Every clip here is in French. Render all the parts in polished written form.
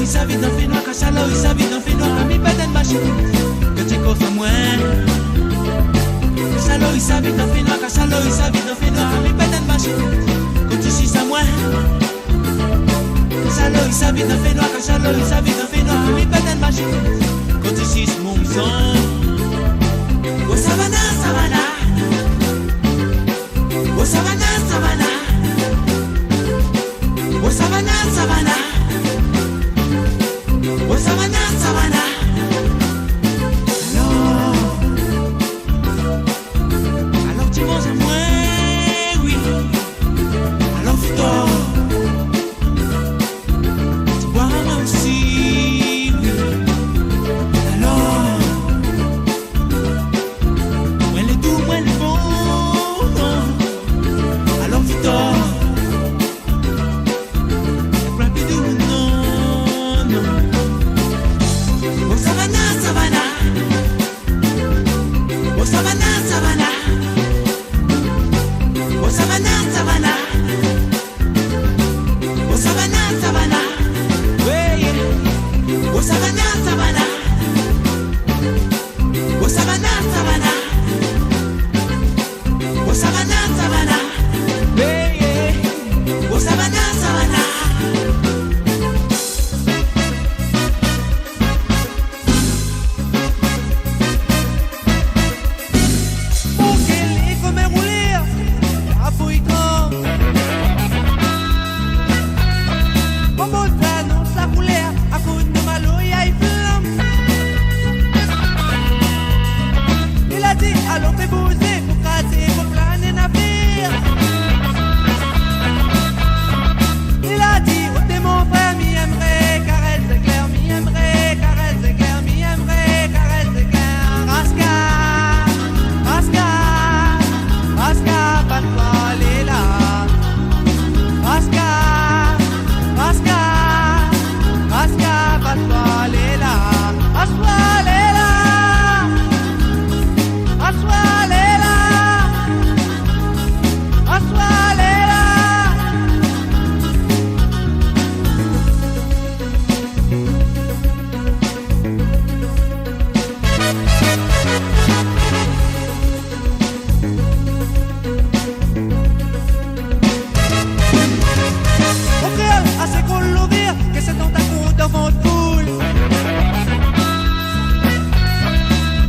il s'habille dans fait noir, cachalot, il s'habille dans fait noir, comme il pète une machine. Que tu coffres moins. Cachalot, il s'habille dans fait noir, cachalot, il s'habille dans fait noir, comme il pète une machine. Quand tu suces à moi. Cachalot, il s'habille dans fait noir, cachalot, il s'habille dans fait noir, comme il pète une machine. Quand tu suces mon sang. Oh savana, savana. Oh savana, savana. Oh savana, savana. Oh savana, savana. Alors tu manges à moi, oui. Alors tu dors. Tu bois à moi aussi, oui. Alors, moi le doux, moi le bon. Alors tu dors.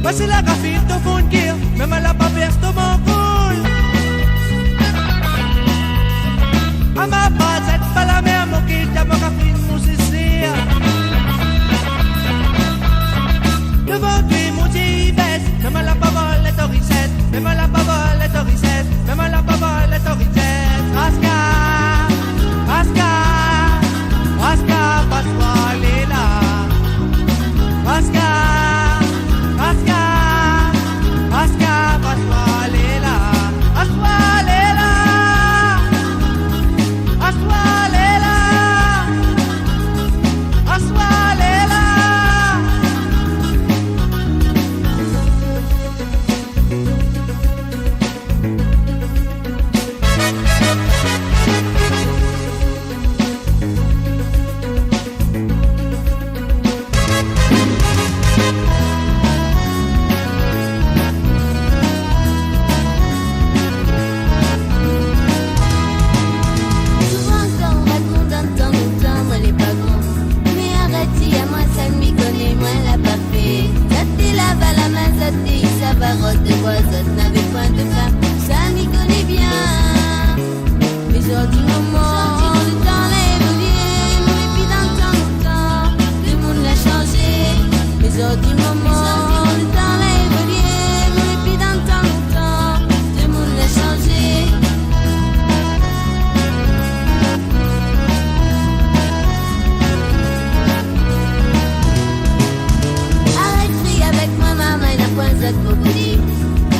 Voici la graphite au fond de guerre, même à la papier de mon cool. À ma base, c'est pas la même, mon kit, y'a mon café, mon cécile. Devant lui, mon Dieu, baisse, même à la parole, les torricettes, même à la parole, les torricettes, même à la parole, les torricettes. Raska, Raska, Raska, passe-moi, les là. Raska.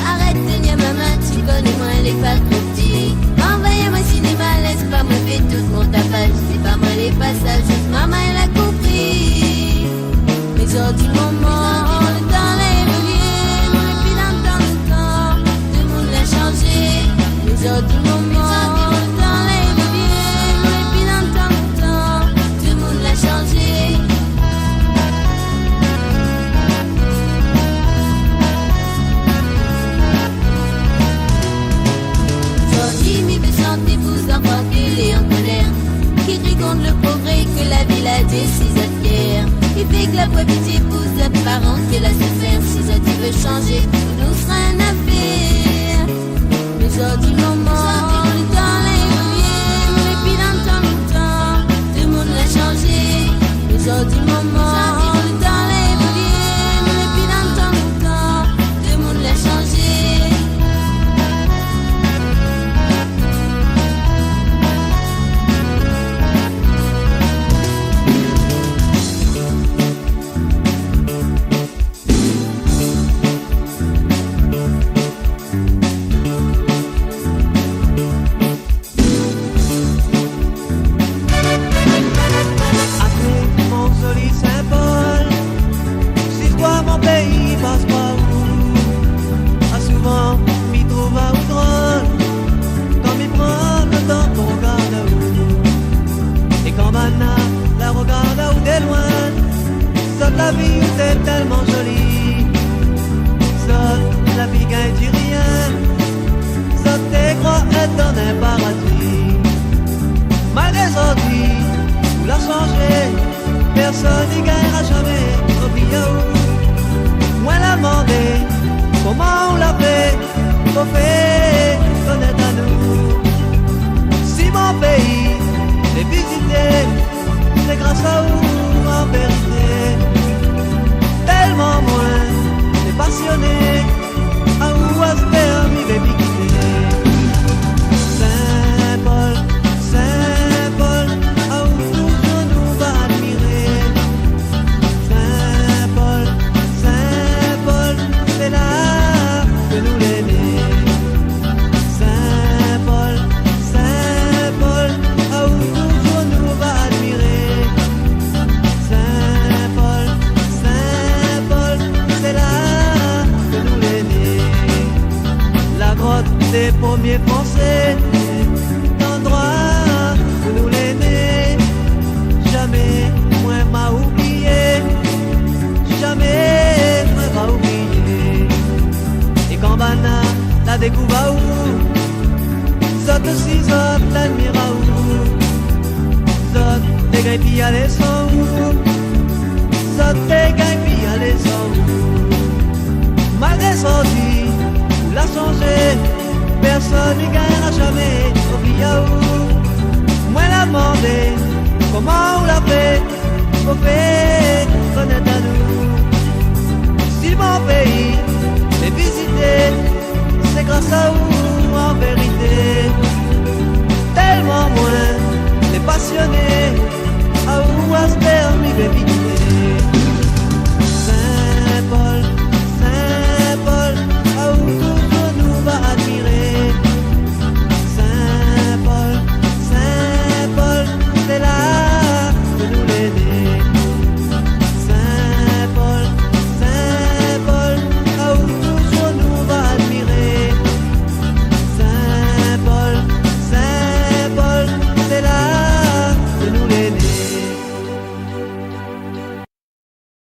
Arrête de nier ma main, tu connais moi les pas trop petits. Envoyez-moi cinéma, laisse pas me faire tout mon tapage. C'est pas moi les passages, maman elle a compris. Mais aujourd'hui le moment, le temps l'a évolué. Et puis dans le temps, tout le monde l'a changé. Mais aujourd'hui le moment, le temps l'a évolué. Et puis dans le temps, tout le monde l'a changé. monde le progrès que la ville a des si fière. Qui fait que la probité pousse les parents que la souffert. Si ça tu veux changer, nous sera un affaire. Mais aujourd'hui maman, le temps l'évolué, mais puis dans ton temps, tout le monde l'a changé. Mais aujourd'hui maman, le temps l'évolué, mais puis dans ton temps, tout le monde l'a changé. La regarde où de loin, ça la vie c'est tellement jolie. Ça la vie gagne du rien, ça te croit être dans un paradis. Malgré aujourd'hui, tout l'a changé, personne n'y gagnera jamais. Au bio, moi la demandé, comment on l'a fait, faut faire connaître à nous. Si mon pays est visité, c'est grâce à vous en vérité. Tellement moins les passionnés, à où à se permis les piqueter. Saint-Paul, Saint-Paul, à où toujours nous va admirer. Saint-Paul, Saint-Paul, c'est là que nous l'aimons. Saint-Paul, Saint-Paul, à où toujours nous va admirer. Saint-Paul, Saint-Paul, c'est là que nous l'aimons. La grotte des premiers Français, l'endroit où nous l'aimons. Jamais moi m'a oublié, jamais moi m'a oublié. Et quand Bana la découvre où, Zot aussi Zot l'admire où, Zot des gars puis allez sans où, Zot des gars puis allez sans où. Malgré son dit, où l'a changé, personne n'y gagnera jamais. Au Biaou, moi l'a demandé, comment on l'a fait, faut faire connaître à nous. Si mon pays est visité, c'est grâce à vous en vérité. Tellement moins les passionnés, à où à se permis de piquer.